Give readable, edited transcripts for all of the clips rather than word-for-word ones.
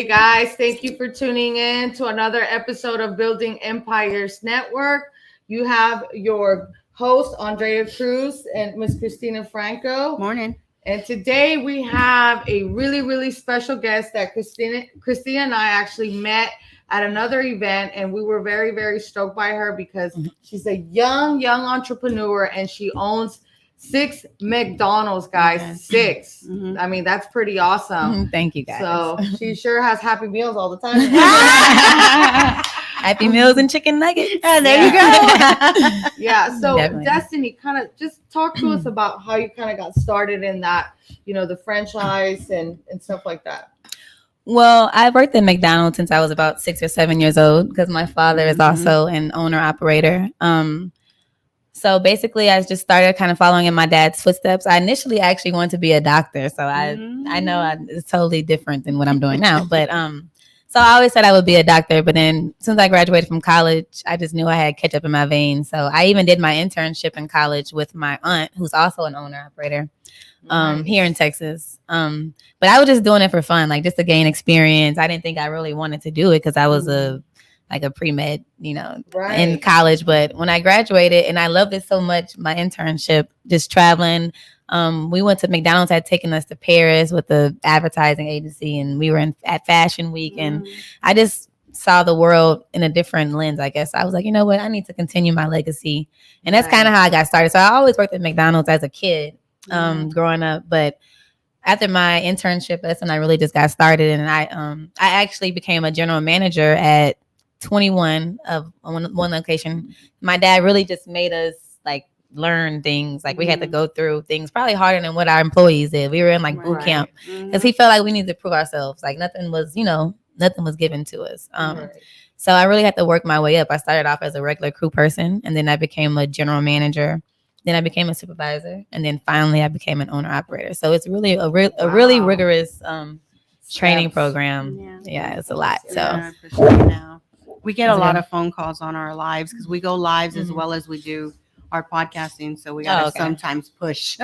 guys, thank you for tuning in to another episode of Building Empires Network. You have your host, Andrea Cruz, and Miss Christina Franco. Morning. And today we have a really, really special guest that Christina and I actually met at another event, and we were very, very stoked by her because she's a young entrepreneur, and she owns 6 McDonald's, guys. Yes. 6. I mean, that's pretty awesome. Thank you, guys. So she sure has Happy Meals all the time. Happy Meals and chicken nuggets. There you go. Yeah. So Definitely. Destiny, kind of just talk to us about how you kind of got started in that, the franchise and stuff like that. Well, I worked at McDonald's since I was about 6 or 7 years old because my father is also an owner operator. So basically, I just started kind of following in my dad's footsteps. I initially actually wanted to be a doctor, so I know it's totally different than what I'm doing now. But so I always said I would be a doctor. But then, as soon as I graduated from college, I just knew I had ketchup in my veins. So I even did my internship in college with my aunt, who's also an owner operator here in Texas. But I was just doing it for fun, like just to gain experience. I didn't think I really wanted to do it because I was a pre-med, in college. But when I graduated, and I loved it so much, my internship, just traveling, we went to McDonald's, had taken us to Paris with the advertising agency, and we were at Fashion Week, and I just saw the world in a different lens, I guess. I was like, you know what, I need to continue my legacy. And that's kind of how I got started. So I always worked at McDonald's as a kid, growing up. But after my internship, that's when I really just got started. And I actually became a general manager at 21 of one location. My dad really just made us learn things. We had to go through things probably harder than what our employees did. We were in boot camp because he felt like we needed to prove ourselves. Nothing was given to us. So I really had to work my way up. I started off as a regular crew person, and then I became a general manager. Then I became a supervisor, and then finally I became an owner operator. So it's really a really rigorous training program. Yeah, it's a lot. So for sure now. We get a lot of phone calls on our lives because we go lives as well as we do our podcasting. So we got to sometimes push.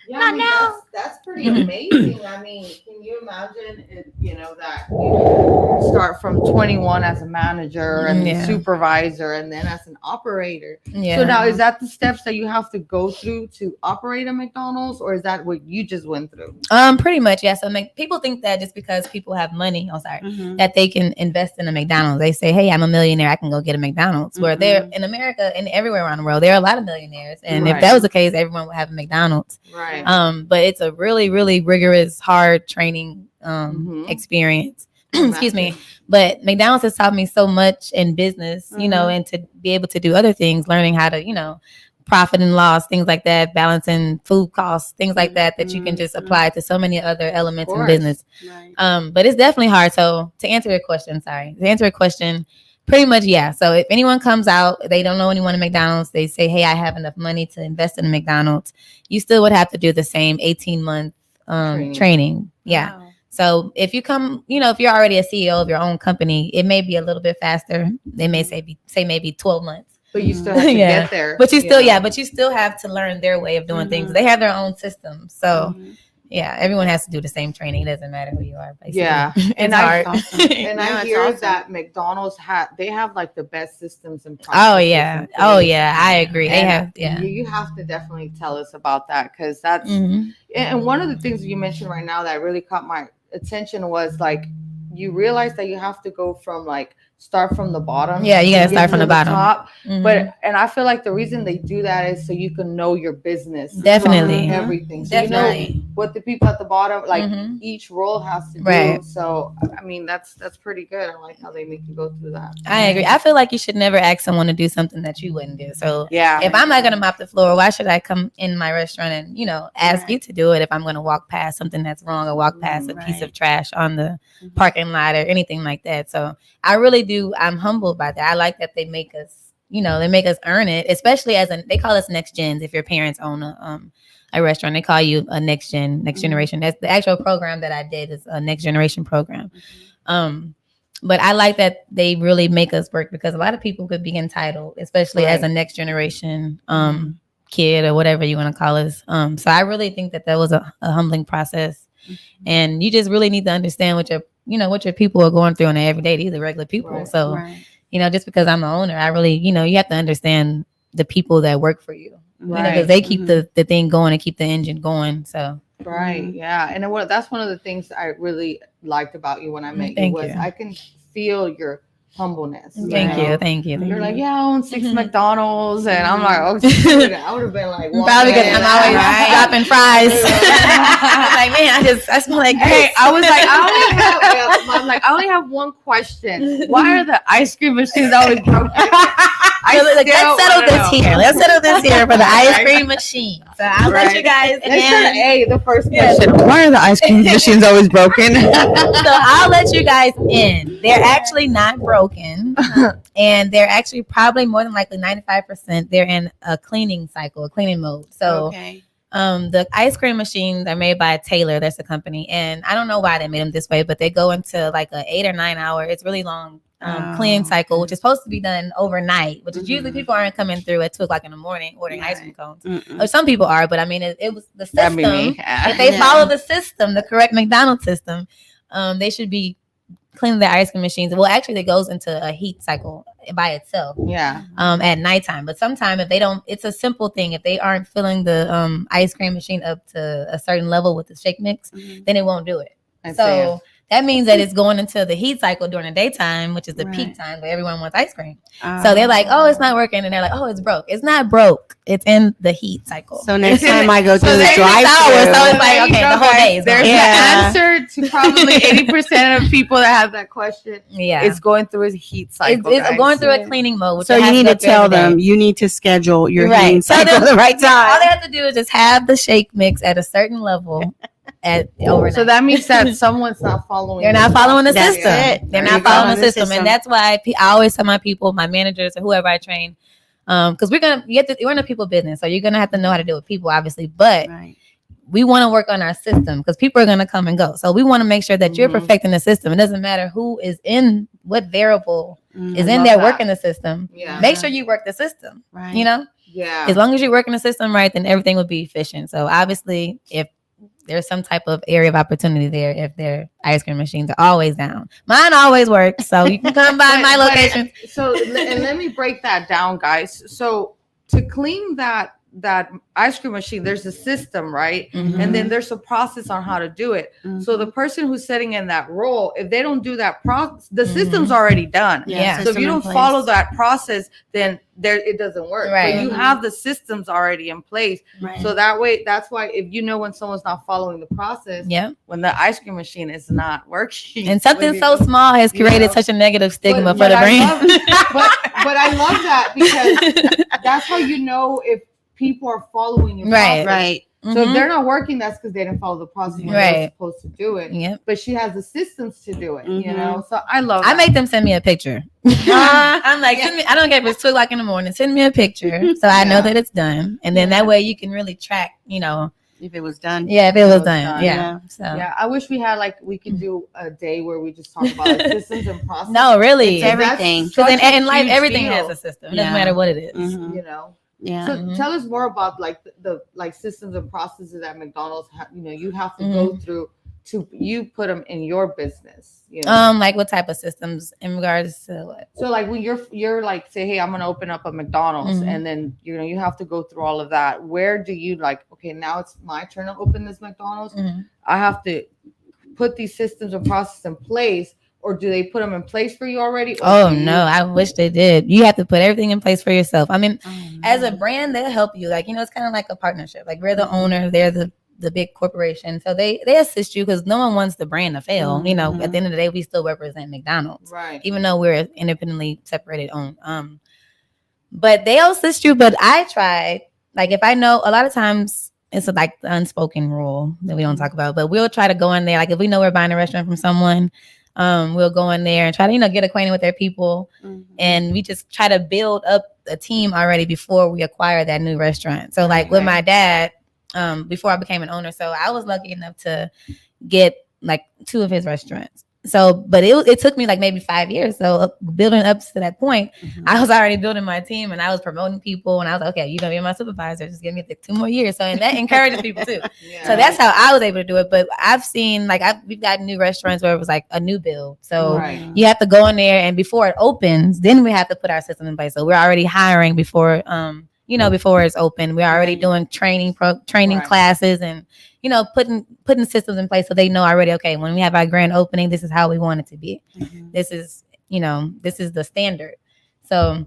Yeah, that's pretty amazing. I mean, can you imagine that you start from 21 as a manager and supervisor and then as an operator? Yeah. So now, is that the steps that you have to go through to operate a McDonald's, or is that what you just went through? Pretty much, yeah. So people think that just because people have money, that they can invest in a McDonald's. They say, hey, I'm a millionaire, I can go get a McDonald's. Where they're in America and everywhere around the world, there are a lot of millionaires. And if that was the case, everyone would have a McDonald's. Right. But it's a really, really rigorous, hard training experience. Excuse me. But McDonald's has taught me so much in business, and to be able to do other things, learning how to, profit and loss, things like that, balancing food costs, things like that you can just apply to so many other elements in business. Right. But it's definitely hard. So to answer your question, pretty much, yeah. So if anyone comes out, they don't know anyone at McDonald's, they say, hey, I have enough money to invest in a McDonald's, you still would have to do the same 18-month training. Yeah. Wow. So if you come, if you're already a CEO of your own company, it may be a little bit faster. They may say maybe 12 months. But you still have to get there. But you still have to learn their way of doing things. They have their own system. So yeah, everyone has to do the same training. It doesn't matter who you are, basically. Yeah. And I hear that McDonald's have the best systems and processes. Oh yeah, I agree. They have. Yeah. You have to definitely tell us about that, because that's and one of the things you mentioned right now that really caught my attention was you realize that you have to go from start from the bottom. Yeah, you gotta start from the bottom. Top. But I feel like the reason they do that is so you can know your business. Definitely. Everything. So Definitely. you know what the people at the bottom, each role has to do. Right. So I mean that's pretty good. I like how they make you go through that. I agree. I feel like you should never ask someone to do something that you wouldn't do. So if I'm not gonna mop the floor, why should I come in my restaurant and ask you to do it if I'm gonna walk past something that's wrong or walk past a piece of trash on the parking lot or anything like that? So I really do. I'm humbled by that. I like that they make us, they make us earn it, especially they call us next gens. If your parents own a restaurant, they call you a next generation. That's the actual program that I did, is a next generation program. But I like that they really make us work, because a lot of people could be entitled, especially as a next generation kid or whatever you want to call us. So I really think that was a humbling process. And you just really need to understand what your what your people are going through on an everyday. These are regular people. Right. So, just because I'm the owner, I really, you have to understand the people that work for you. Right. Because they keep the thing going and keep the engine going. So. Right. Yeah. And that's one of the things I really liked about you when I met you was I can feel your humbleness. Thank you. You're like, yeah, I own 6 McDonald's, and I'm like, oh, shoot. I would have been like, probably because I'm always dropping fries. Like, man, I smell like grapes. Hey, I was like, I only have one question. Why are the ice cream machines always broken? Let's settle this here for the ice cream machine. So I'll let you guys in. The first question. Why are the ice cream machines always broken? So I'll let you guys in. They're actually not broken. And they're actually probably more than likely 95%. They're in a cleaning cycle, a cleaning mode. So the ice cream machines are made by Taylor. That's the company. And I don't know why they made them this way, but they go into like an 8 or 9 hour. It's really long. Cleaning cycle, which is supposed to be done overnight, which is usually people aren't coming through at 2:00 in the morning ordering ice cream cones. Or some people are, but I mean, it was the system. If they follow the system, the correct McDonald's system, they should be cleaning their ice cream machines. Well, actually, it goes into a heat cycle by itself. At nighttime, but sometimes if they don't, it's a simple thing. If they aren't filling the ice cream machine up to a certain level with the shake mix, then it won't do it. That means that it's going into the heat cycle during the daytime, which is the peak time where everyone wants ice cream. So they're like, oh, it's not working. And they're like, oh, it's broke. It's not broke. It's in the heat cycle. So next time I go to the drive-thru. So it's like, okay, the whole day is there's the answer to probably 80% of people that have that question. It's going through a heat cycle. It's going through a cleaning mode. So you need to tell them, you need to schedule your heating cycle at the right time. All they have to do is just have the shake mix at a certain level. So that means that someone's not following. They're not following the system. They're not following the system, and that's why I always tell my people, my managers, or whoever I train, because we're in a people business, so you're gonna have to know how to deal with people, obviously. But we want to work on our system because people are gonna come and go. So we want to make sure that you're perfecting the system. It doesn't matter who is in what variable is in there working the system. Make sure you work the system. As long as you're working the system right, then everything will be efficient. So obviously, if there's some type of area of opportunity there, if their ice cream machines are always down. Mine always works, so you can come by my location. So, and let me break that down, guys. So to clean that ice cream machine, there's a system, right? And then there's a process on how to do it. So the person who's sitting in that role, if they don't do that process, the system's already done. So if you don't follow that process, then it doesn't work. But you have the systems already in place. So that way, that's why if when someone's not following the process, when the ice cream machine is not working. And something so small has created such a negative stigma for the brand. But I love that because that's how you know if people are following your process. So if they're not working, that's because they didn't follow the process when they're supposed to do it. But she has the systems to do it, So I love I make them send me a picture. I'm like, I don't care if it's 2:00 in the morning. Send me a picture so I know that it's done. And then that way you can really track, if it was done. If it was done. So I wish we had we could do a day where we just talk about systems and process. No, really. It's everything. Because in life, everything has a system. It doesn't matter what it is. So tell us more about the systems and processes that McDonald's you have to go through to put them in your business. Like what type of systems in regards to what? So when you're like, say, hey, I'm gonna open up a McDonald's, and then you have to go through all of that. Where do you okay, now it's my turn to open this McDonald's. I have to put these systems and processes in place. Or do they put them in place for you already? Oh, no, I wish they did. You have to put everything in place for yourself. I mean, as a brand, they'll help you. It's kind of like a partnership. We're the owner. They're the big corporation. So they assist you because no one wants the brand to fail. At the end of the day, we still represent McDonald's. Even though we're independently separated owned. But they'll assist you. But I tried. If I know, a lot of times, it's the unspoken rule that we don't talk about. But we'll try to go in there. If we know we're buying a restaurant from someone, we'll go in there and try to get acquainted with their people, and we just try to build up a team already before we acquire that new restaurant. So with my dad, before I became an owner, so I was lucky enough to get 2 of his restaurants, but it took me like maybe 5 years. So building up to that point, I was already building my team and I was promoting people. And I was like, okay, you're going to be my supervisor. Just give me like 2 more years. So, and that encourages people too. Yeah. So that's how I was able to do it. But I've seen we've got new restaurants where it was like a new build. So you have to go in there, and before it opens, then we have to put our system in place. So we're already hiring before, before it's open. We're already doing training classes and, putting systems in place so they know already, okay, when we have our grand opening, this is how we want it to be. This is, this is the standard. So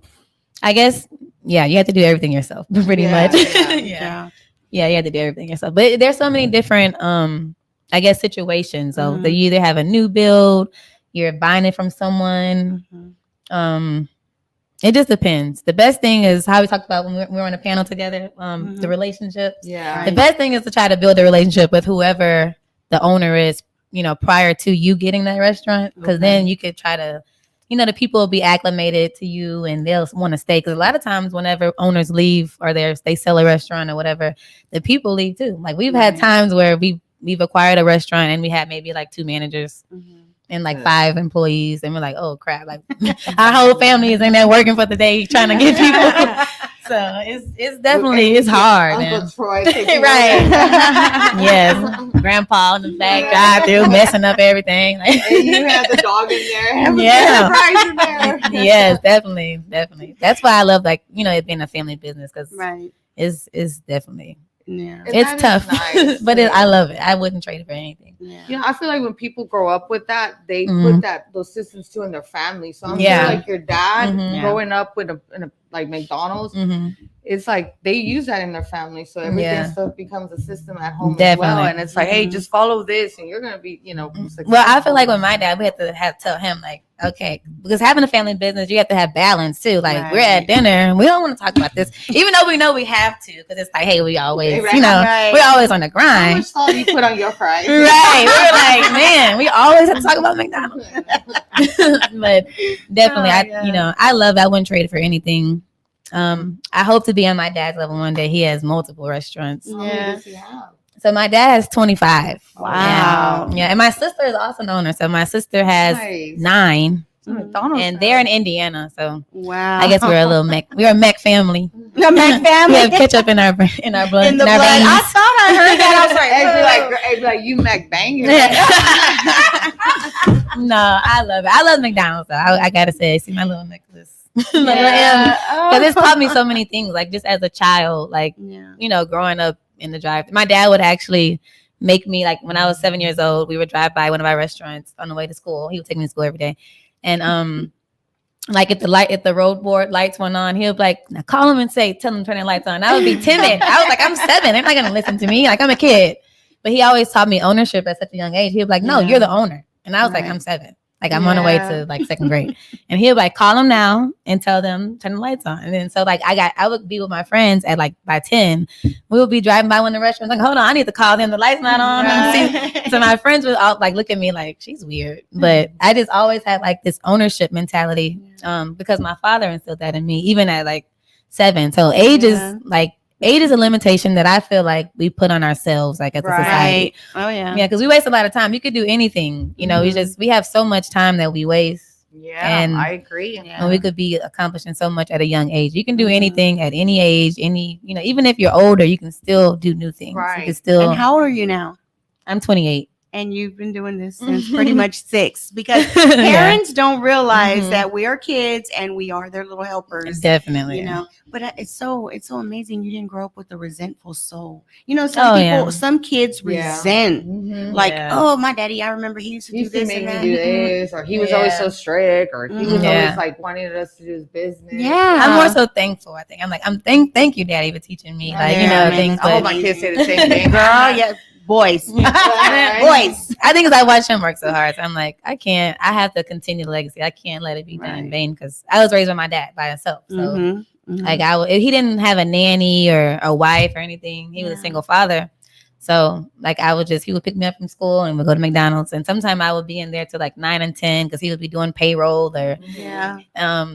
I guess, you have to do everything yourself pretty much. Yeah, you have to do everything yourself. But there's so many different, I guess, situations. So you either have a new build, you're buying it from someone. It just depends. The best thing is how we talked about when we were on a panel together, the relationships. Yeah. The best thing is to try to build a relationship with whoever the owner is, prior to you getting that restaurant. Because then you could try to, the people will be acclimated to you and they'll want to stay. Because a lot of times whenever owners leave or they sell a restaurant or whatever, the people leave too. Like we've had times where we've acquired a restaurant and we had maybe like 2 managers. And like 5 employees, and we're like, oh crap! Like our whole family is in there working for the day, trying to get people. So it's definitely it's hard. Uncle Troy, right? Yes, Grandpa in the back drive-through messing up everything. And you had the dog in there. Yeah, in there. Yes, definitely. That's why I love it being a family business because it's definitely. Yeah, it's tough, nice. But I love it. I wouldn't trade it for anything. Yeah. I feel like when people grow up with that, they put those systems too in their family. So I'm sure like your dad growing up with a like McDonald's, it's like they use that in their family. So everything stuff becomes a system at home as well. And it's like, hey, just follow this, and you're gonna be, successful. Well, I feel like with my dad, we had to tell him like, okay, because having a family business, you have to have balance too. Like we're at dinner and we don't want to talk about this, even though we know we have to, because it's like, hey, we always, we're always on the grind. How much salt you put on your fries? Right. We're like, man, we always have to talk about McDonald's. But definitely, I love it. I wouldn't trade it for anything. I hope to be on my dad's level one day. He has multiple restaurants. How many does he have? So my dad has 25. Wow. And my sister is also an owner. So my sister has 9. And they're in Indiana. So I guess we're a little we're a Mac family. The Mac family. We have ketchup in our blood. In the blood. I thought I heard that. I was like, like you Mac bangers. No, I love it. I love McDonald's though. I gotta say, see my little necklace. Because it's taught me so many things. Like just as a child, like growing up in the drive. My dad would actually make me, like when I was 7 years old, we would drive by one of our restaurants on the way to school. He would take me to school every day. And like if the road board lights went on, he would be like, now call him and tell him to turn the lights on. I would be timid. I was like, I'm 7. They're not gonna listen to me. Like I'm a kid. But he always taught me ownership at such a young age. He would be like, no, you're the owner. And I was like, I'm 7. Like I'm on the way to like 2nd grade. And he'll like call them now and tell them turn the lights on. And then so like I would be with my friends at like by 10. We would be driving by one of the restaurants like, hold on, I need to call them. The lights not on. So my friends would all like look at me like she's weird. But I just always had like this ownership mentality because my father instilled that in me even at like 7. So age is a limitation that I feel like we put on ourselves, like as a society. Oh yeah. Yeah, because we waste a lot of time. You could do anything, we have so much time that we waste. Yeah, and I agree. And we could be accomplishing so much at a young age. You can do anything at any age, even if you're older, you can still do new things. Right. You can still. And how old are you now? I'm 28. And you've been doing this since pretty much 6 because parents don't realize that we are kids and we are their little helpers. Definitely. But it's so amazing you didn't grow up with a resentful soul. Some kids resent oh, my daddy, I remember he used to do this and that. Do this, or he was always so strict, or he was always like wanting us to do his business. Yeah. I'm more so thankful, I think. I'm like, thank you, Daddy, for teaching me. Things. I hope my kids say the same thing. Girl, yeah. Boys. Boys. I think because I watch him work so hard. So I'm like, I have to continue the legacy. I can't let it be done in vain because I was raised by my dad by himself. So like he didn't have a nanny or a wife or anything. He was a single father. So like he would pick me up from school and we'd go to McDonald's, and sometimes I would be in there till like 9 and 10 because he would be doing payroll or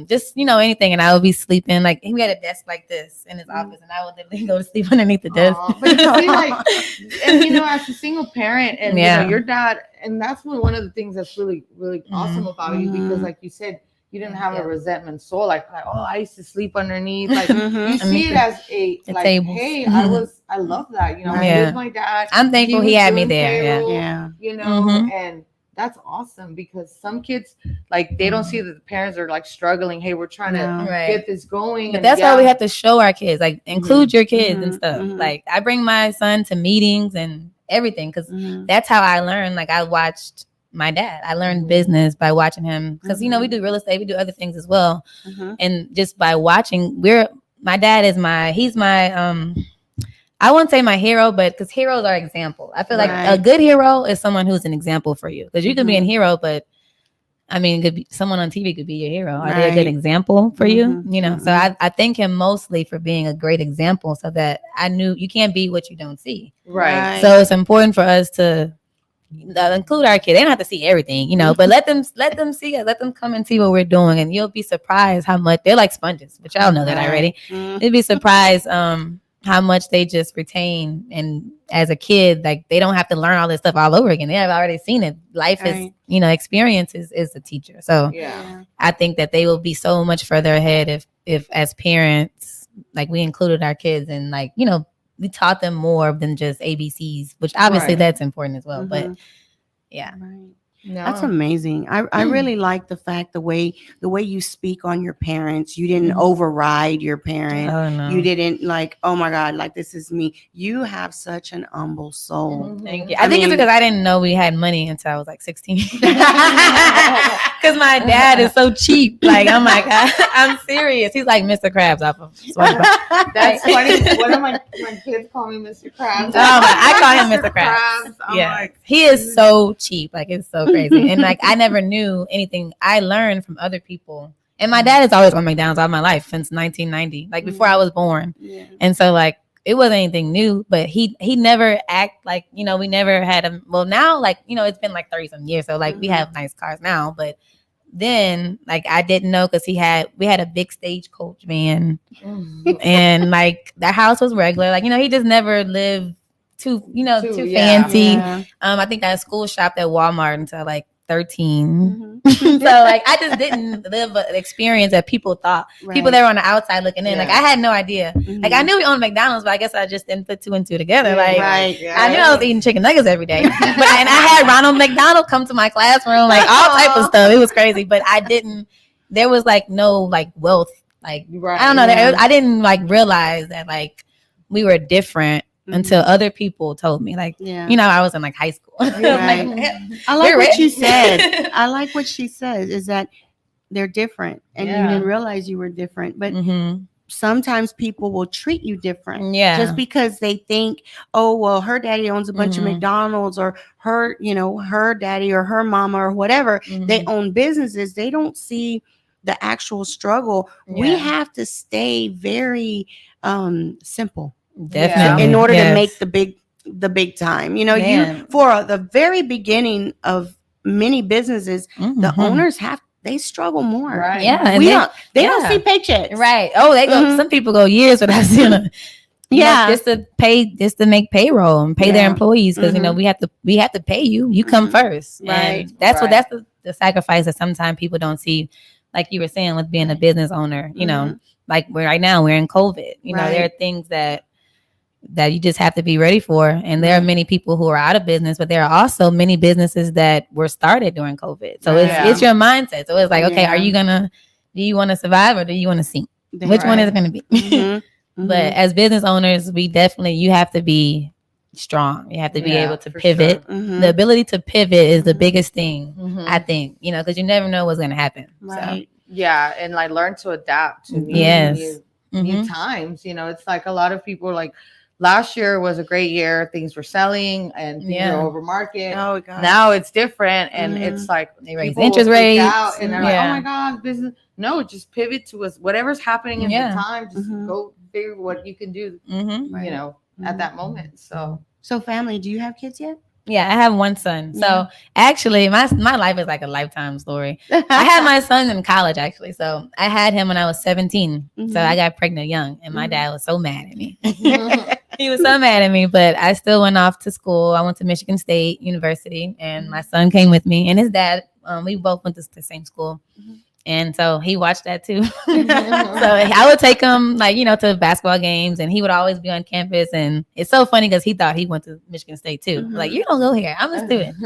just anything, and I would be sleeping. Like he had a desk like this in his office, and I would literally go to sleep underneath the desk. But see, like, and as a single parent, and your dad, and that's one of the things that's really really awesome about you, because like you said, you didn't have a resentment soul, like I used to sleep underneath, like you see it as a like tables. Hey, I love that, I with my dad, I'm thankful he had me there, payroll, and that's awesome, because some kids, like, they don't see that the parents are like struggling. Hey, we're trying to get this going, but that's why we have to show our kids, like, include your kids and stuff. Like, I bring my son to meetings and everything, because that's how I learned. Like, I watched my dad. I learned business by watching him, because we do real estate, we do other things as well, and just by watching, my dad is he's my I won't say my hero, but because heroes are example. I feel like a good hero is someone who's an example for you, because you could be a hero, but I mean, someone on TV could be your hero. Are they a good example for you? So I thank him mostly for being a great example, so that I knew you can't be what you don't see. Right. So it's important for us to include our kids. They don't have to see everything, but let them see it. Let them come and see what we're doing, and you'll be surprised how much they're like sponges. But y'all know that already. You'll be surprised how much they just retain. And as a kid, like, they don't have to learn all this stuff all over again. They have already seen it. Life is, experience is a teacher. So I think that they will be so much further ahead if as parents, like, we included our kids, and like, we taught them more than just ABCs, which obviously that's important as well. But No. That's amazing. I really like the fact the way you speak on your parents. You didn't override your parent. Oh, no. You didn't like, oh my God, like, this is me. You have such an humble soul. Thank you. I think it's because I didn't know we had money until I was like 16. Because my dad is so cheap. Like, I'm like, I'm serious. He's like Mr. Krabs off of SpongeBob. That's funny. One of my kids call me Mr. Krabs. I call him Mr. Krabs. Like, he is so cheap. Like, it's so crazy. And like, I never knew anything. I learned from other people. And my dad has always gone McDonald's all my life since 1990, like before I was born. And so like, it wasn't anything new, but he never act like, we never had now, like, it's been like 30 some years. So like, we have nice cars now, but then like, I didn't know, because we had a big stagecoach van and like, the house was regular. Like, he just never lived too fancy. I think I school shopped at Walmart until like 13. So like, I just didn't live an experience that people thought. People that were on the outside looking in. Like, I had no idea. Like, I knew we owned McDonald's, but I guess I just didn't put two and two together. Like, I knew I was eating chicken nuggets every day. And I had Ronald McDonald come to my classroom, like all type of stuff. It was crazy, but there was like no like wealth. Like, I don't know. I didn't like realize that like we were different until other people told me. Like, I was in like high school. I like what you said. I like what she says, is that they're different, and you didn't realize you were different. But sometimes people will treat you different, just because they think, oh well, her daddy owns a bunch of McDonald's, or her, her daddy or her mama or whatever, they own businesses. They don't see the actual struggle. We have to stay very simple. Definitely. In order to make the big time, you for the very beginning of many businesses, the owners they struggle more. Right. Yeah. And they don't see paychecks. Right. Oh, they go. Some people go years without seeing them. Just to make payroll and pay their employees, because we have to pay you. You come first. Right. And that's the sacrifice that sometimes people don't see. Like you were saying, with being a business owner, like right now we're in COVID. There are things that you just have to be ready for. And there are many people who are out of business, but there are also many businesses that were started during COVID. So it's your mindset. So it's like, okay, do you want to survive, or do you want to sink? Which one is it going to be? But as business owners, you have to be strong. You have to be able to pivot. Sure. The ability to pivot is the biggest thing, I think, because you never know what's going to happen. Right. So. Yeah. And like, learn to adapt to new times. It's like a lot of people, like, last year was a great year. Things were selling and things are over market. Oh, God. Now it's different, and it's like they raise interest rates, and they're like, "Oh my God, business!" No, just pivot to whatever's happening in the time. Just go figure what you can do. At that moment. So So family, do you have kids yet? Yeah, I have one son. So actually, my life is like a lifetime story. I had my son in college, actually. So I had him when I was 17. So I got pregnant young, and my dad was so mad at me. He was so mad at me, but I still went off to school. I went to Michigan State University, and my son came with me, and his dad. We both went to the same school. And so he watched that too. So I would take him to basketball games, and he would always be on campus. And it's so funny because he thought he went to Michigan State too. Like, you don't go here. I'm a student.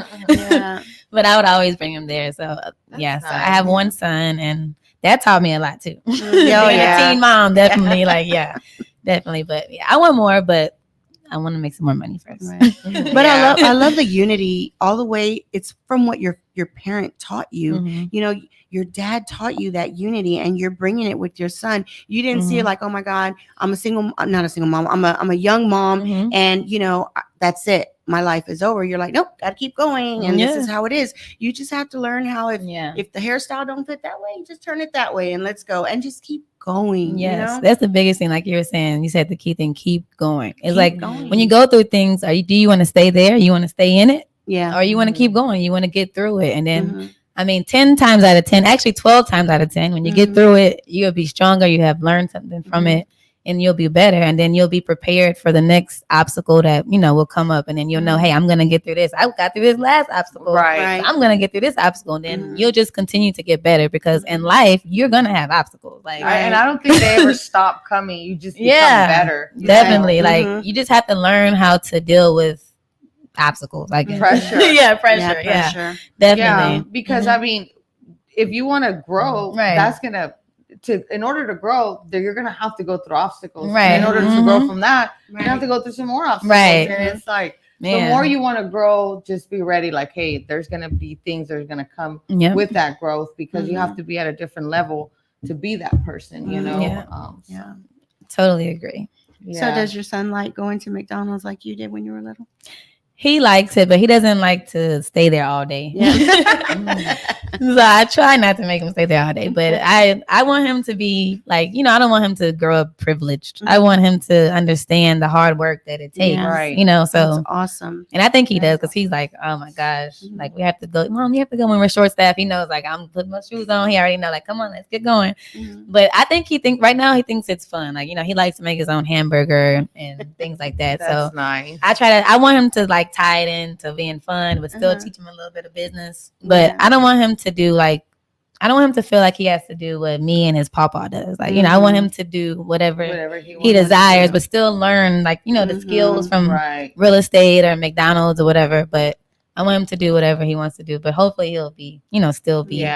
But I would always bring him there. So so I have one son, and that taught me a lot too. Being a teen mom, definitely. Definitely. But I want more, but I want to make some more money first. Right. But I love the unity all the way. It's from what your parent taught you. Your dad taught you that unity, and you're bringing it with your son. You didn't see it like, oh my God, I'm not a single mom. I'm a young mom, and that's it. My life is over. You're like, nope, gotta keep going, and this is how it is. You just have to learn how if the hairstyle don't fit that way, just turn it that way, and let's go, and just keep going. Yes, that's the biggest thing. Like you were saying, you said the key thing: keep going. It's when you go through things, do you want to stay there? You want to stay in it? Or you want to keep going? You want to get through it, and then. 10 times out of 10, actually 12 times out of 10, when you get through it, you'll be stronger. You have learned something from it, and you'll be better. And then you'll be prepared for the next obstacle that, will come up. And then you'll know, hey, I'm going to get through this. I got through this last obstacle. Right. So I'm going to get through this obstacle. And then you'll just continue to get better, because in life, you're going to have obstacles. And I don't think they ever stop coming. You just become better. Definitely. You just have to learn how to deal with obstacles, I guess. Pressure. Pressure. Definitely. Because if you want to grow, that's gonna in order to grow, you're gonna have to go through obstacles. Right. In order to grow from that, you have to go through some more obstacles. Right. And it's like the more you want to grow, just be ready. Like, hey, there's gonna be things that are gonna come with that growth, because you have to be at a different level to be that person. Totally agree. So does your son like going to McDonald's like you did when you were little? He likes it, but he doesn't like to stay there all day. So I try not to make him stay there all day. But I want him to be I don't want him to grow up privileged. I want him to understand the hard work that it takes. Right. So that's awesome. And I think he does, because he's like, oh my gosh, we have to go. Mom, you have to go when we're short staffed. He knows, I'm putting my shoes on. He already know, come on, let's get going. But I think right now he thinks it's fun. He likes to make his own hamburger and things like that. That's nice. I want him to tie it into being fun, but still teach him a little bit of business. But I don't want him to do I don't want him to feel like he has to do what me and his papa does. I want him to do whatever he desires, but still learn the skills from real estate or McDonald's or whatever. But I want him to do whatever he wants to do. But hopefully he'll be, still be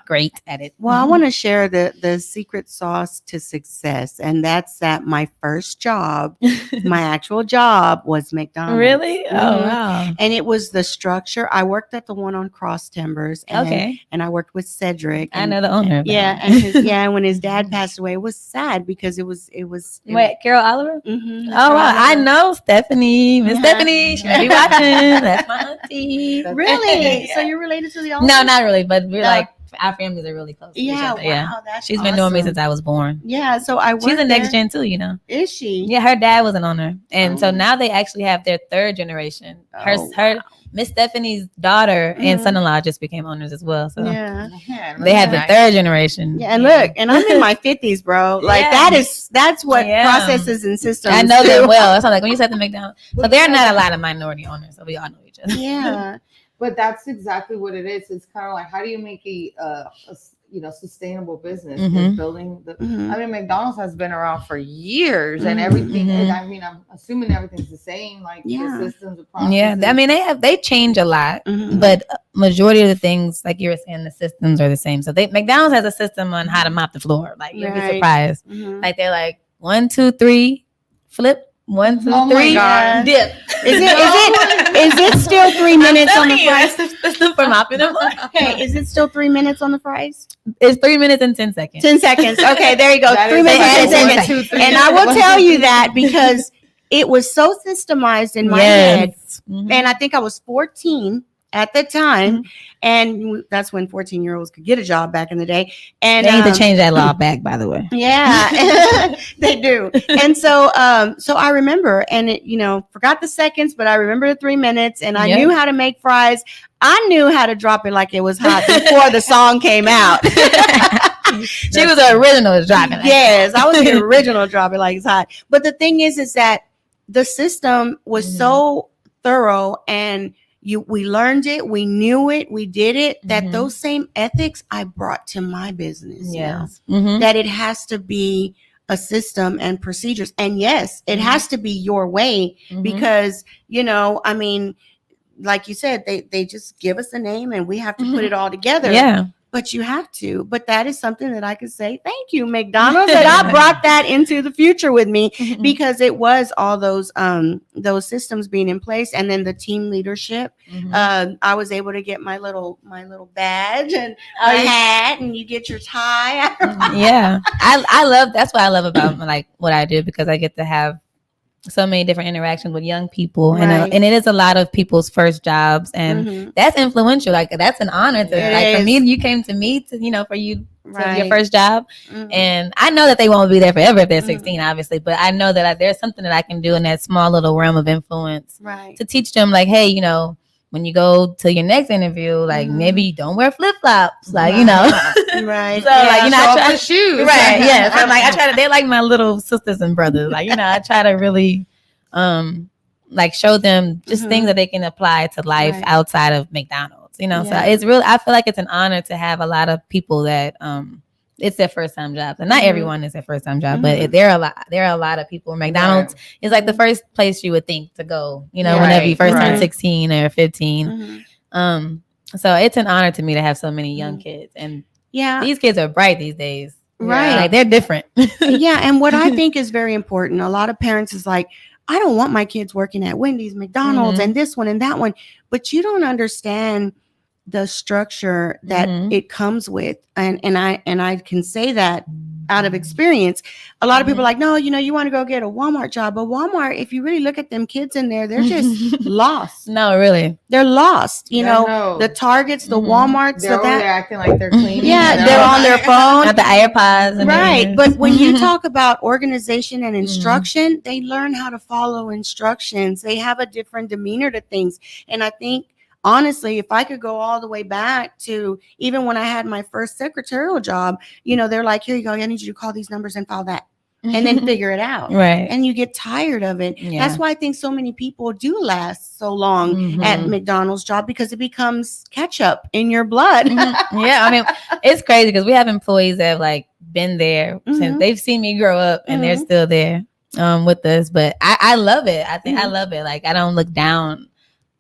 great at it. Well, I want to share the secret sauce to success, and that's that my first job, my actual job, was McDonald's. Really? Oh, wow. And it was the structure. I worked at the one on Cross Timbers, and I worked with Cedric. I know the owner. And when his dad passed away, it was sad, because it was Wait, Carol Oliver? Oh, wow. I know Stephanie. Miss Stephanie. She may be watching. That's my auntie. Really? So you're related to the owner? No, not really, but we're our families are really close. Yeah, to each other. Wow, that's she's been knowing me since I was born. Yeah, so she's a next gen too, Is she? Yeah, her dad was an owner, and so now they actually have their third generation. Her Miss Stephanie's daughter and son-in-law just became owners as well. So they have the third generation. Yeah, and look, and I'm in my 50s, bro. That's what processes and systems. I know them well. That's when you said the McDonald's. So there are not a lot of minority owners, so we all know each other. Yeah. But that's exactly what it is. It's kind of like, how do you make a sustainable business? Building McDonald's has been around for years, and everything. And I'm assuming everything's the same, the systems, the processes. Yeah, they change a lot, but majority of the things, like you were saying, the systems are the same. So McDonald's has a system on how to mop the floor. You'll be surprised. They're 1, 2, 3, flip. 1, 2, 3, dip. Is it still 3 minutes on the fries? For mopping them. Hey, is it still 3 minutes on the fries? It's 3 minutes and 10 seconds. 10 seconds. Okay, there you go. 3 minutes and 10 seconds. And I will tell you that because it was so systemized in my head. And I think I was 14. at the time. And that's when 14-year-olds could get a job back in the day. And they need to change that law back, by the way. Yeah, they do. And so I remember, and it, forgot the seconds, but I remember the 3 minutes, and I knew how to make fries. I knew how to drop it like it was hot before the song came out. She was the original dropping. Yes, I was the original drop it like it's hot. But the thing is that the system was so thorough, and we learned it, we knew it, we did it, that those same ethics I brought to my business. Yes. That it has to be a system and procedures. And yes, it has to be your way, because, I mean, like you said, they just give us a name and we have to put it all together. Yeah. But you have to. But that is something that I could say, thank you, McDonald's, that I brought that into the future with me, because it was all those systems being in place, and then the team leadership. I was able to get my little badge and a hat, and you get your tie. Yeah, I love. That's what I love about like what I do, because I get to have so many different interactions with young people, and it is a lot of people's first jobs, and that's influential. Like, that's an honor to for me. You came to me to for you to your first job, and I know that they won't be there forever if they're 16, obviously. But I know that there's something that I can do in that small little realm of influence, to teach them, like, hey, when you go to your next interview, like maybe you don't wear flip flops, like right. So like I try shoes, right? Yeah. So like I try to. They're like my little sisters and brothers. Like I try to really, like show them just things that they can apply to life outside of McDonald's. So it's real. I feel like it's an honor to have a lot of people that it's their first time jobs, and not everyone is their first time job, but there are a lot of people. McDonald's is like the first place you would think to go, whenever you first turn 16 or 15. So it's an honor to me to have so many young kids, and these kids are bright these days, right? Like they're different. And what I think is very important, a lot of parents is like, I don't want my kids working at Wendy's, McDonald's, and this one and that one, but you don't understand the structure that it comes with. And I can say that out of experience. A lot of people are like, no, you want to go get a Walmart job. But Walmart, if you really look at them kids in there, they're just lost. No, really. They're lost. The Targets, the Walmarts. They're acting like they're cleaning. Yeah, they're on their phone. Got the AirPods. Right. But when you talk about organization and instruction, they learn how to follow instructions. They have a different demeanor to things. And I think, honestly, if I could go all the way back to even when I had my first secretarial job, they're like, here you go. I need you to call these numbers and file that, and then figure it out. Right. And you get tired of it. Yeah. That's why I think so many people do last so long at McDonald's job, because it becomes ketchup in your blood. Yeah. I mean, it's crazy because we have employees that have like been there since they've seen me grow up, and they're still there with us. But I love it. I think I love it. Like, I don't look down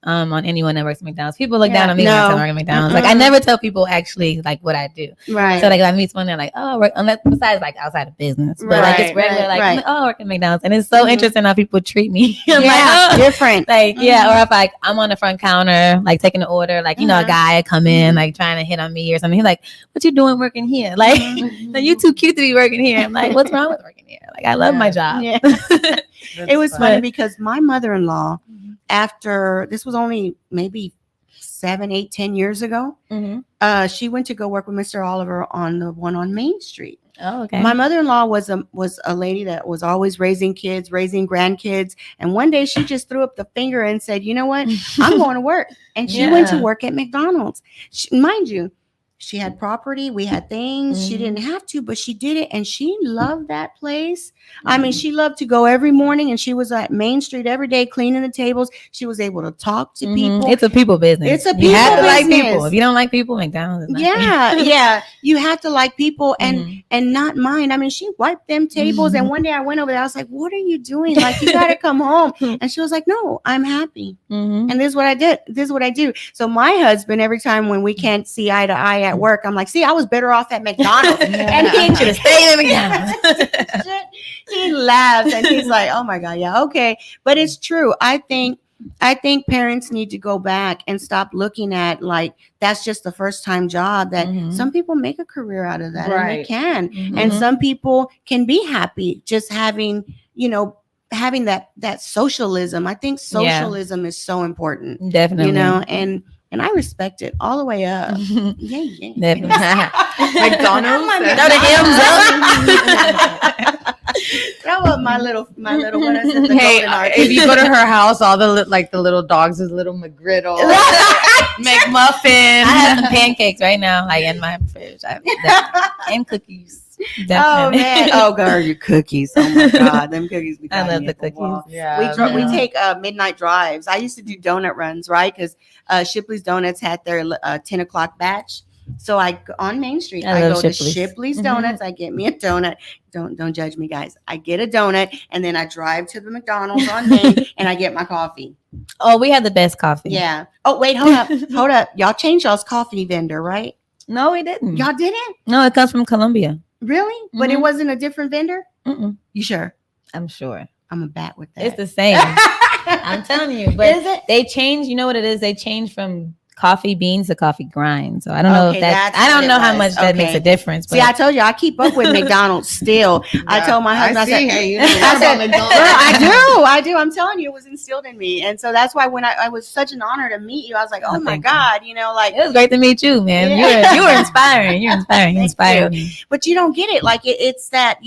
on anyone that works at McDonald's. People look down on me when I work at McDonald's. Like, I never tell people actually like what I do. Right. So like, if I meet someone, they're like, oh, I work, unless besides like outside of business, but like it's regular, like, oh, I work at McDonald's, and it's so interesting how people treat me. I'm like, oh, different. Like, or if like I'm on the front counter, like taking the order, like a guy come in like trying to hit on me or something. He's like, what you doing working here? Like, you too cute to be working here. I'm like, what's wrong with working here? Like, I love my job. Yeah. It was funny because my mother-in-law, after this was only maybe 7, 8, 10 years ago, she went to go work with Mr. Oliver on the one on Main Street. Oh, okay. My mother-in-law was a lady that was always raising kids, raising grandkids. And one day she just threw up the finger and said, you know what? I'm going to work. And she went to work at McDonald's. Mind you, she had property. We had things. She didn't have to, but she did it. And she loved that place. I mean, she loved to go every morning, and she was at Main Street every day cleaning the tables. She was able to talk to people. It's a people business. It's a people you have to business. Like people. If you don't like people, McDonald's is not yeah. You have to like people and not mind. I mean, she wiped them tables. And one day I went over there. I was like, what are you doing? Like, you got to come home. And she was like, no, I'm happy. And this is what I did. This is what I do. So my husband, every time when we can't see eye to eye at work, I'm like, see, I was better off at McDonald's. And he should have stayed at McDonald's. He laughs and he's like, oh my God, yeah, okay. But it's true. I think parents need to go back and stop looking at like that's just the first time job. That some people make a career out of that, and they can. And some people can be happy just having that socialism. I think socialism is so important. Definitely. And And I respect it all the way up. Yeah. McDonald's. Throw the M's up. Throw up my little what I said, the Hey, golden arch. if you go to her house, all the the little dogs is little McGriddle, McMuffin. I have some pancakes right now, like in my fridge. And cookies. Definitely. Oh man! Oh god, your cookies! Oh my god, them cookies! I love the cookies. Yeah, We take midnight drives. I used to do donut runs, right? Because Shipley's Donuts had their 10 o'clock batch. So on Main Street, I go to Shipley's Donuts. I get me a donut. Don't judge me, guys. I get a donut, and then I drive to the McDonald's on Main, and I get my coffee. Oh, we had the best coffee. Yeah. Oh wait, hold up. Y'all changed y'all's coffee vendor, right? No, we didn't. Y'all didn't? No, it comes from Colombia. Really? But it wasn't a different vendor? Mm-mm. You sure? I'm sure. I'm a bat with that. It's the same. I'm telling you. But is it? They changed. You know what it is? They changed from coffee beans to coffee grind. So I don't know if that's I don't know how much that makes a difference. But see, I told you I keep up with McDonald's still. Yeah, I told my husband, I said, I do. I'm telling you, it was instilled in me. And so that's why when I was such an honor to meet you, I was like, oh my God, like it was great to meet you, man. Yeah. You were inspiring. You're inspiring. You inspired me. But you don't get it. Like it's that,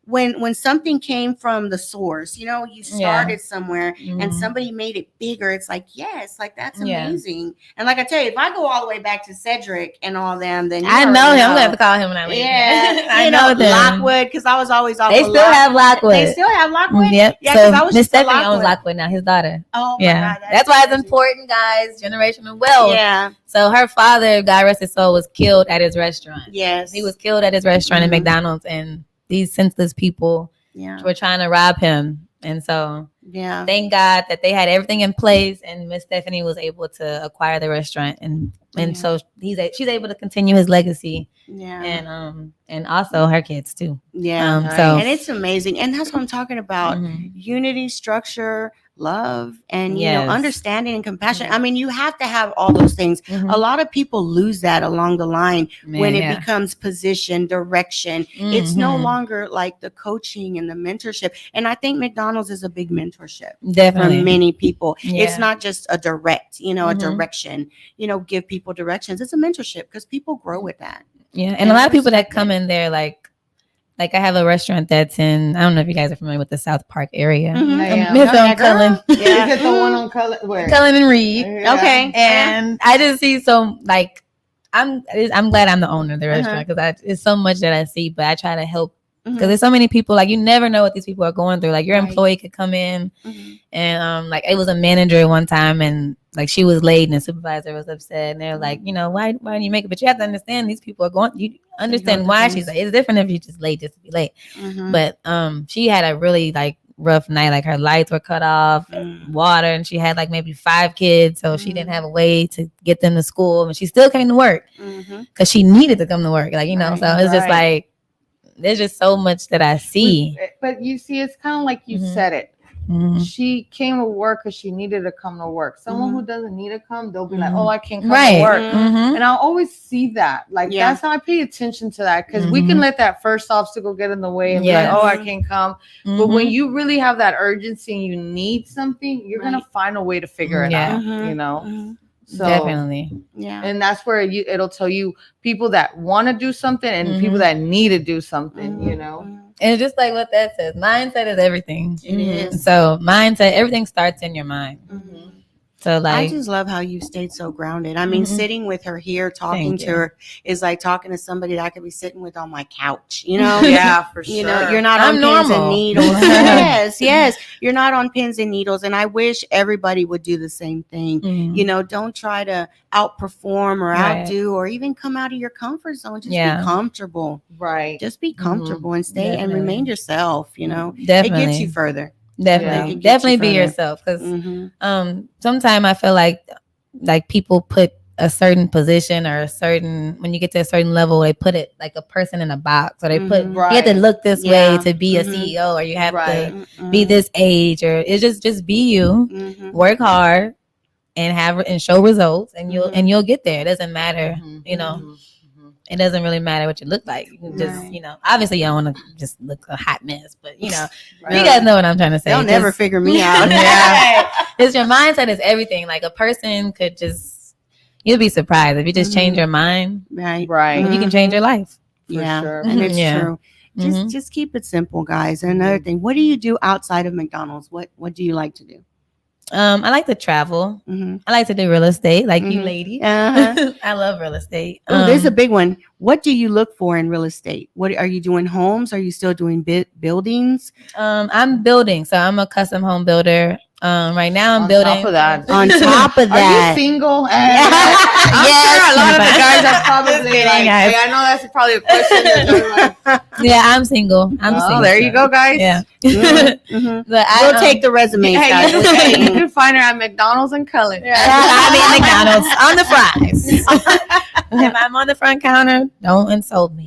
when something came from the source, you started somewhere and somebody made it bigger. It's like, yes, like that's amazing. And like I tell you, if I go all the way back to Cedric and all them, then I know him. I'm gonna have to call him when I leave. Yeah, I know them. Lockwood, because I was always off. They still have Lockwood. They still have Lockwood. Yep. Yeah, so Miss Stephanie owns Lockwood now. His daughter. Oh my God, that's why it's important, guys. Generational wealth. Yeah. So her father, God rest his soul, was killed at his restaurant. Yes, he was killed at his restaurant at McDonald's, and these senseless people were trying to rob him. And so thank God that they had everything in place, and Miss Stephanie was able to acquire the restaurant, and so she's able to continue his legacy. And also her kids too. So and it's amazing, and that's what I'm talking about. Unity, structure, love, and understanding and compassion. I mean, you have to have all those things. A lot of people lose that along the line when it becomes position, direction. It's no longer like the coaching and the mentorship. And I think McDonald's is a big mentorship for many people. It's not just a direct, a direction, give people directions. It's a mentorship because people grow with that. Yeah. And a lot of people that come in there, like I have a restaurant that's in, I don't know if you guys are familiar with the South Park area. It's on Cullen. Yeah. Is it the one on Cullen? Where? Cullen and Reed. Yeah. Okay. And I just see I'm glad I'm the owner of the restaurant because it's so much that I see, but I try to help because there's so many people, like you never know what these people are going through. Like your employee could come in and like it was a manager one time and like she was late and the supervisor was upset and they're like, why don't you make it? But you have to understand these people are you understand why she's like, it's different if you're just late just to be late. But she had a really rough night. Like her lights were cut off, water, and she had maybe 5 kids, so she didn't have a way to get them to school, and she still came to work because she needed to come to work. So it's just like there's just so much that I see. But you see, it's kind of like you said it. She came to work because she needed to come to work. Someone who doesn't need to come, they'll be like, oh, I can't come to work. And I always see that. That's how I pay attention to that, because we can let that first obstacle get in the way and be like, oh, I can't come. But when you really have that urgency and you need something, you're going to find a way to figure it out, So, definitely. And that's where it'll tell you people that want to do something and people that need to do something, And just like what that says, mindset is everything. It is. So mindset, everything starts in your mind. So I just love how you stayed so grounded. I mean, sitting with her here, talking to her is like talking to somebody that I could be sitting with on my couch, Yeah, for sure. You're not on pins and needles. Yes. You're not on pins and needles. And I wish everybody would do the same thing. Don't try to outperform or outdo or even come out of your comfort zone. Just be comfortable. Right. Just be comfortable and stay and remain yourself, Definitely. It gets you further. Definitely be yourself, because sometimes I feel like people put a certain position or when you get to a certain level, they put it like a person in a box, or they put you have to look this way to be a CEO, or you have to be this age, or it's just be you, work hard and show results, and you'll get there. It doesn't matter, It doesn't really matter what you look like. You can just, obviously you don't want to just look a hot mess, but you guys know what I'm trying to say. They'll never figure me out. It's your mindset is everything. Like a person could just you'll be surprised if you just change your mind. Right. You can change your life. For sure. And it's true. Just keep it simple, guys. And another thing, what do you do outside of McDonald's? What do you like to do? I like to travel. I like to do real estate, like you lady. I love real estate. There's a big one. What do you look for in real estate? What are you doing? Homes? Are you still doing buildings? I'm building, so I'm a custom home builder. Right now I'm building. On top of that. Are you single? Yes. Sure a lot of the guys are probably like, hey, I know that's probably a question. Yeah, I'm single. Oh, there you go, guys. Yeah. But we'll take the resume. Hey, you can find her at McDonald's and Cullen. I'll be at McDonald's on the fries. If I'm on the front counter, don't insult me.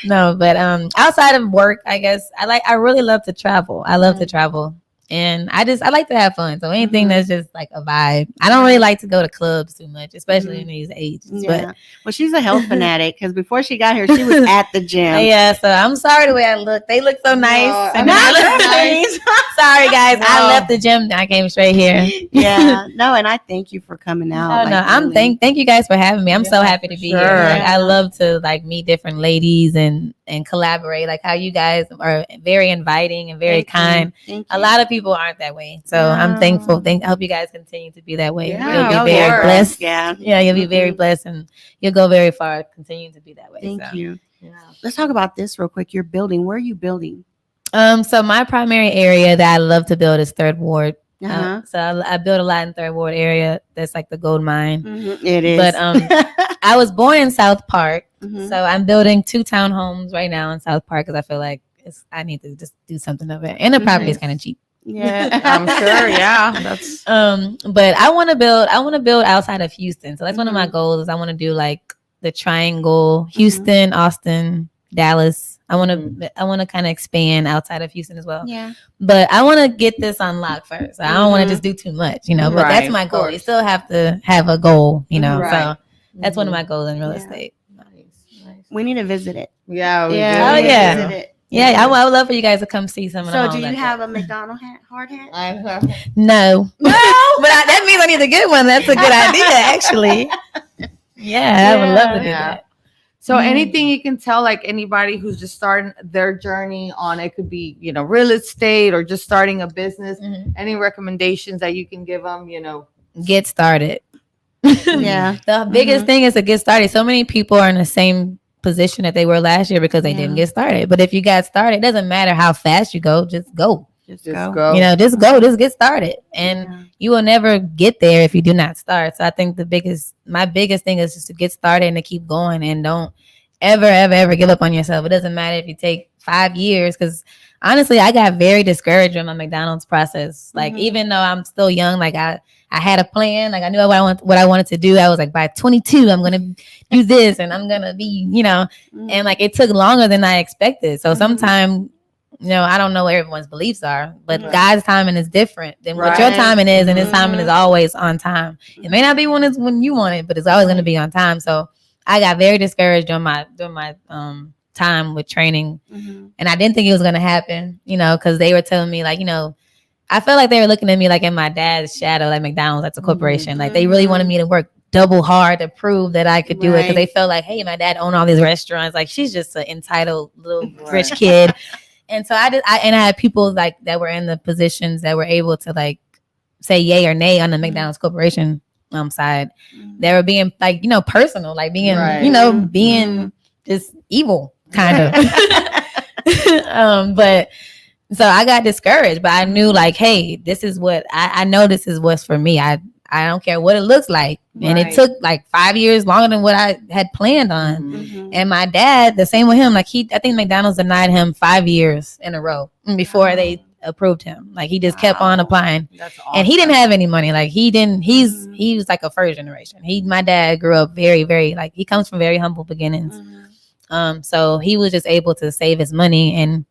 No, but outside of work, I guess I really love to travel. I love to travel. And I like to have fun. So anything that's just like a vibe. I don't really like to go to clubs too much, especially in these ages. Yeah. Well, she's a health fanatic because before she got here, she was at the gym. Yeah, so I'm sorry the way I look. They look so nice. And I look nice. Sorry, guys. I left the gym. I came straight here. Yeah. No, and I thank you for coming out. Thank you guys for having me. I'm so happy to be here. Like, I love to meet different ladies and collaborate. Like how you guys are very inviting and very kind. A lot of people aren't that way, so I'm thankful. I hope you guys continue to be that way. You'll be very blessed. You'll be very blessed, and you'll go very far. Continue to be that way. Thank you. Let's talk about this real quick. You're building. Where are you building? So my primary area that I love to build is Third Ward. So I build a lot in Third Ward area. That's like the gold mine. It is. But I was born in South Park, so I'm building 2 townhomes right now in South Park because I feel like I need to just do something of it, and the property is kind of cheap. Yeah, I'm sure. Yeah, that's. But I want to build outside of Houston. So that's one of my goals. I want to do like the Triangle, Houston, Austin, Dallas. I want to kind of expand outside of Houston as well. Yeah. But I want to get this unlocked first. I don't want to just do too much, But that's my goal. You still have to have a goal, So that's one of my goals in real estate. Nice. We need to visit it. Yeah. Visit it. Yeah, I would love for you guys to come see some of the homes. So, do you have a McDonald's hard hat? I have. No. But that means I need to get one. That's a good idea, actually. Yeah, I would love to do that. So anything you can tell, like anybody who's just starting their journey on, it could be, real estate or just starting a business. Any recommendations that you can give them, Get started. Yeah. The biggest thing is to get started. So many people are in the same position that they were last year because they didn't get started. But if you got started, it doesn't matter how fast you go, just go. Just go. Just get started. And you will never get there if you do not start. So I think my biggest thing is just to get started and to keep going, and don't ever give up on yourself. It doesn't matter if you take 5 years, because honestly, I got very discouraged in my McDonald's process. Like, even though I'm still young, like I had a plan. Like I knew what I wanted to do. I was like, by 22, I'm going to do this and I'm going to be, and like it took longer than I expected. So sometimes, I don't know what everyone's beliefs are, but God's timing is different than what your timing is. And his timing is always on time. It may not be when you want it, but it's always going to be on time. So I got very discouraged during my time with training. And I didn't think it was going to happen, because they were telling me like, I felt like they were looking at me like in my dad's shadow, like McDonald's, that's a corporation. Like they really wanted me to work double hard to prove that I could do it, because they felt like, hey, my dad owned all these restaurants. Like she's just an entitled little rich kid. And so I had people like that were in the positions that were able to like say yay or nay on the McDonald's corporation side. They were being like, personal, like being, being just evil kind of. But so I got discouraged, but I knew like, hey, this is what I know. This is what's for me. I don't care what it looks like. And it took like 5 years longer than what I had planned on. And my dad, the same with him. Like I think McDonald's denied him 5 years in a row before they approved him. Like he just kept on applying. That's awesome. And he didn't have any money. Like he was like a first generation. My dad grew up very, very, like he comes from very humble beginnings. So he was just able to save his money and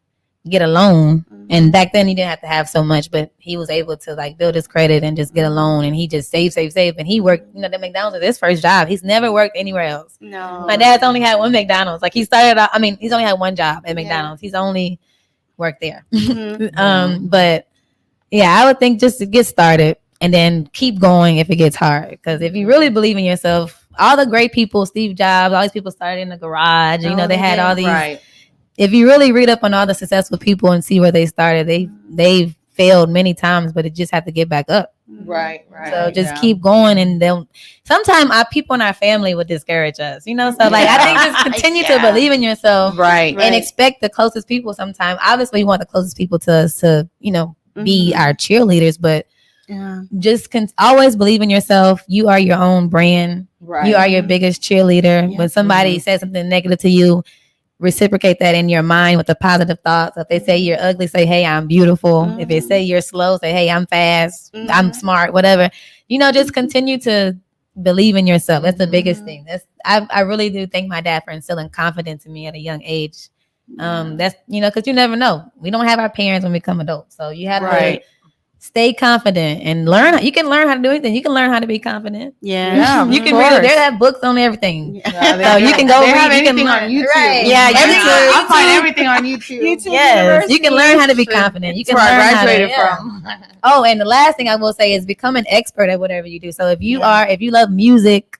get a loan. And back then he didn't have to have so much, but he was able to like build his credit and just get a loan. And he just save. And he worked, the McDonald's was his first job. He's never worked anywhere else. No. My dad's only had one McDonald's. Like he started out, he's only had one job at McDonald's. He's only worked there. But yeah, I would think just to get started, and then keep going if it gets hard. Because if you really believe in yourself, all the great people, Steve Jobs, all these people started in the garage. You know, they had all these. Right. If you really read up on all the successful people and see where they started, they've failed many times, but it just have to get back up. Right. So just keep going, and then sometimes our people in our family would discourage us, you know. So like I think just continue to believe in yourself, and expect the closest people. Sometimes, obviously, you want the closest people to us to, you know, be our cheerleaders, but just always believe in yourself. You are your own brand. Right. You are your biggest cheerleader. Yeah. When somebody says something negative to you, reciprocate that in your mind with the positive thoughts. If they say you're ugly, say, hey, I'm beautiful. If they say you're slow, say, hey, I'm fast. I'm smart, whatever. You know, just continue to believe in yourself. That's the biggest thing. I really do thank my dad for instilling confidence in me at a young age. That's, you know, because you never know. We don't have our parents when we become adults. So you have to stay confident and learn. You can learn how to do anything. You can learn how to be confident. Yeah, you can read. They have books on everything. Yeah, so you can go read. Have you can learn on YouTube. Right. Yeah, I find everything on YouTube. Yes, you can learn how to be confident. You can learn where I graduated from. Oh, and the last thing I will say is become an expert at whatever you do. So if you love music,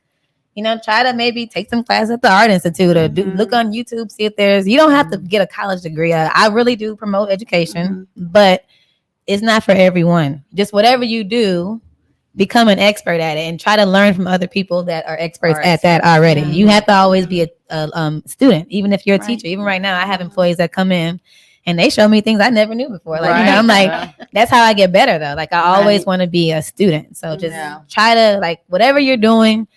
you know, try to maybe take some class at the Art Institute or look on YouTube, see if you don't have to get a college degree. I really do promote education, but it's not for everyone. Just whatever you do, become an expert at it and try to learn from other people that are experts at that already. You have to always be a student, even if you're a teacher. Even right now, I have employees that come in and they show me things I never knew before. Like, you know, I'm like, that's how I get better though. Like I always want to be a student. So just try to, like, whatever you're doing,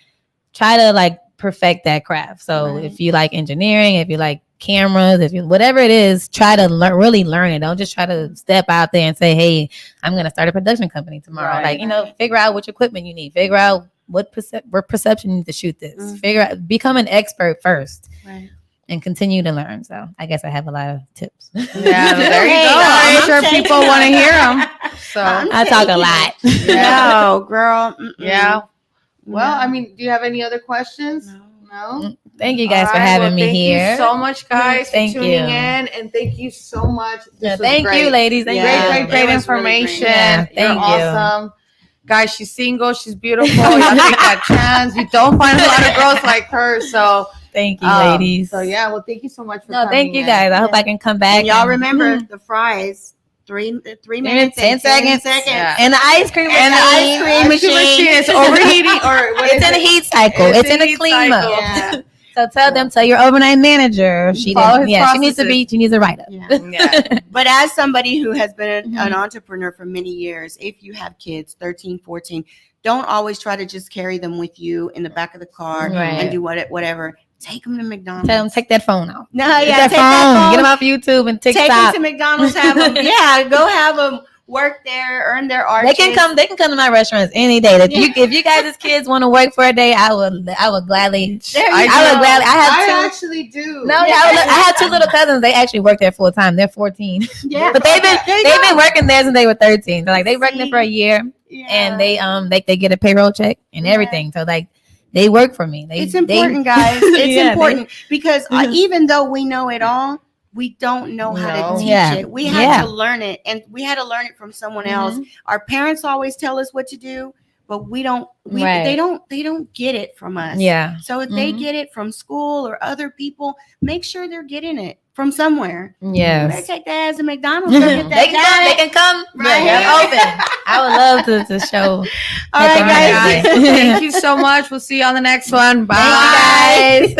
try to like perfect that craft. So if you like engineering, if you like cameras, if you whatever it is, try to really learn it. Don't just try to step out there and say, hey, I'm gonna start a production company tomorrow. Like, you know, figure out which equipment you need, figure out what perception you need to shoot this, figure out, become an expert first, and continue to learn. So I guess I have a lot of tips. Yeah, there you go. I'm sure people want to hear them. So I talk a lot. No, girl. Yeah. Well, I mean, do you have any other questions? No. Thank you guys for having me here. Thank you so much, guys, for tuning in, and thank you so much. Thank you, ladies. Great information. Really great. You're awesome. Guys, she's single. She's beautiful. You take that chance. You don't find a lot of girls like her. So thank you, ladies. So yeah, well, thank you so much for coming. Thank you, guys. I hope I can come back. And y'all remember the fries. 3 minutes, 10 seconds. Yeah. And the ice cream machine is overheating, or what it's in a heat cycle. It's in a clean mode. Yeah. So tell your overnight manager she needs to write up. Yeah. But as somebody who has been an entrepreneur for many years, if you have kids 13, 14, don't always try to just carry them with you in the back of the car and do whatever. Take them to McDonald's. Tell them take that phone out. No, take that phone. Get them off YouTube and TikTok. Take them to McDonald's. Have them. Go have them work there, earn their arches. They can come to my restaurants any day. If you guys as kids want to work for a day, I would gladly. I actually do. No, I have 2 little cousins. They actually work there full time. They're 14. Yeah, but they've been working there since they were 13. So like they worked there for a year, and they get a payroll check and everything. So like. They work for me. It's important, guys. It's important because even though we know it all, we don't know how to teach it. We had to learn it, and we had to learn it from someone else. Our parents always tell us what to do, but we don't. They don't get it from us. Yeah. So if they get it from school or other people, make sure they're getting it from somewhere. Yes. They take that as a McDonald's. They can come. Right. I'm open. I would love to show. All right, guys. Thank you so much. We'll see you on the next one. Bye. Thank you, guys.